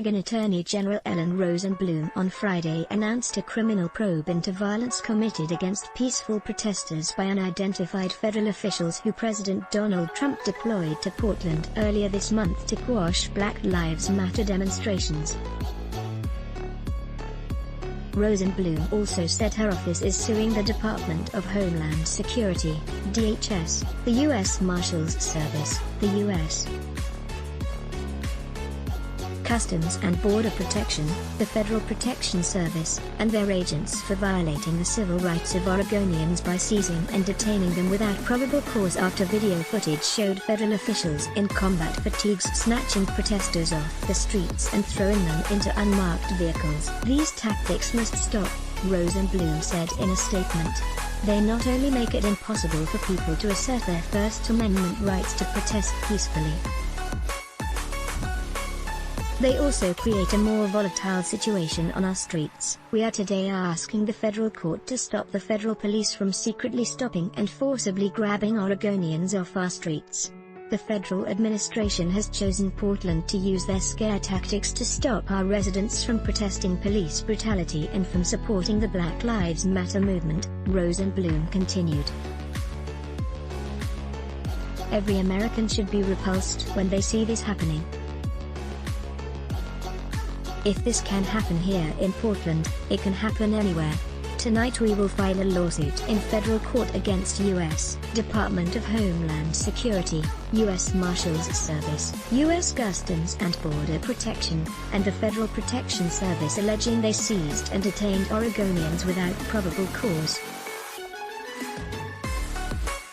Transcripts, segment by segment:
Oregon Attorney General Ellen Rosenblum on Friday announced a criminal probe into violence committed against peaceful protesters by unidentified federal officials who President Donald Trump deployed to Portland earlier this month to quash Black Lives Matter demonstrations. Rosenblum also said her office is suing the Department of Homeland Security, DHS, the U.S. Marshals Service, the U.S. Customs and Border Protection, the Federal Protection Service, and their agents for violating the civil rights of Oregonians by seizing and detaining them without probable cause after video footage showed federal officials in combat fatigues snatching protesters off the streets and throwing them into unmarked vehicles. These tactics must stop, Rosenblum said in a statement. They not only make it impossible for people to assert their First Amendment rights to protest peacefully, they also create a more volatile situation on our streets. We are today asking the federal court to stop the federal police from secretly stopping and forcibly grabbing Oregonians off our streets. The federal administration has chosen Portland to use their scare tactics to stop our residents from protesting police brutality and from supporting the Black Lives Matter movement, Rosenblum continued. Every American should be repulsed when they see this happening. If this can happen here in Portland, it can happen anywhere. Tonight we will file a lawsuit in federal court against U.S. Department of Homeland Security, U.S. Marshals Service, U.S. Customs and Border Protection, and the Federal Protection Service alleging they seized and detained Oregonians without probable cause.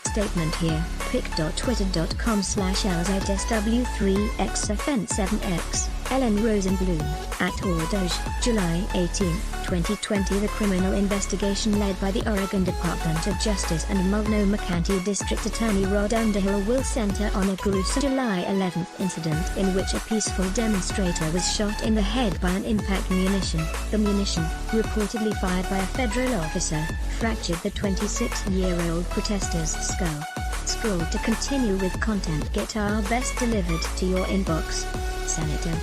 Statement here, pic.twitter.com/LZSW3X offense 7X. Ellen Rosenblum, at DOJ, July 18, 2020. The criminal investigation led by the Oregon Department of Justice and Multnomah County District Attorney Rod Underhill will center on a gruesome July 11 incident in which a peaceful demonstrator was shot in the head by an impact munition. The munition, reportedly fired by a federal officer, fractured the 26-year-old protester's skull. Scroll to continue with content. Get our best delivered to your inbox. Senator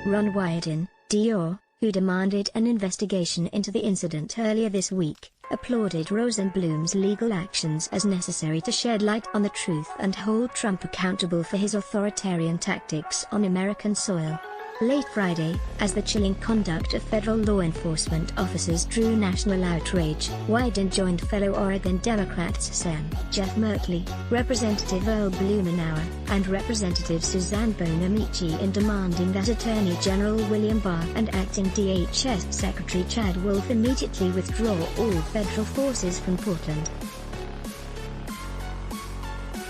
Ron Wyden, DR, who demanded an investigation into the incident earlier this week, applauded Rosenblum's legal actions as necessary to shed light on the truth and hold Trump accountable for his authoritarian tactics on American soil. Late Friday, as the chilling conduct of federal law enforcement officers drew national outrage, Wyden joined fellow Oregon Democrats Sen. Jeff Merkley, Representative Earl Blumenauer, and Representative Suzanne Bonamici in demanding that Attorney General William Barr and Acting DHS Secretary Chad Wolf immediately withdraw all federal forces from Portland.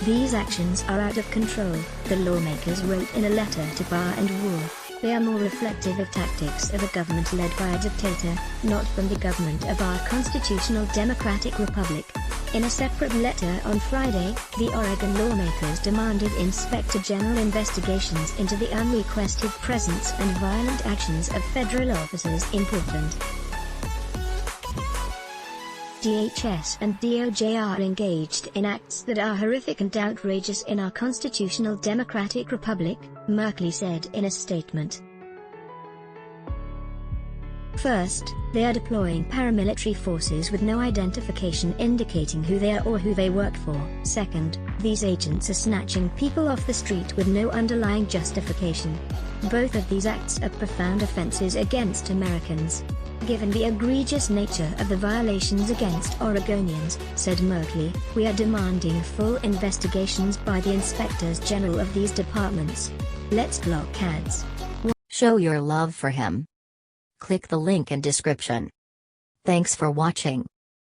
These actions are out of control, the lawmakers wrote in a letter to Barr and Wolf. They are more reflective of tactics of a government led by a dictator, not from the government of our constitutional democratic republic. In a separate letter on Friday, the Oregon lawmakers demanded Inspector General investigations into the unrequested presence and violent actions of federal officers in Portland. DHS and DOJ are engaged in acts that are horrific and outrageous in our constitutional democratic republic, Merkley said in a statement. First, they are deploying paramilitary forces with no identification indicating who they are or who they work for. Second, these agents are snatching people off the street with no underlying justification. Both of these acts are profound offenses against Americans. Given the egregious nature of the violations against Oregonians, said Merkley, we are demanding full investigations by the inspectors general of these departments. Let's block ads. Show your love for him. Click the link in description. Thanks for watching.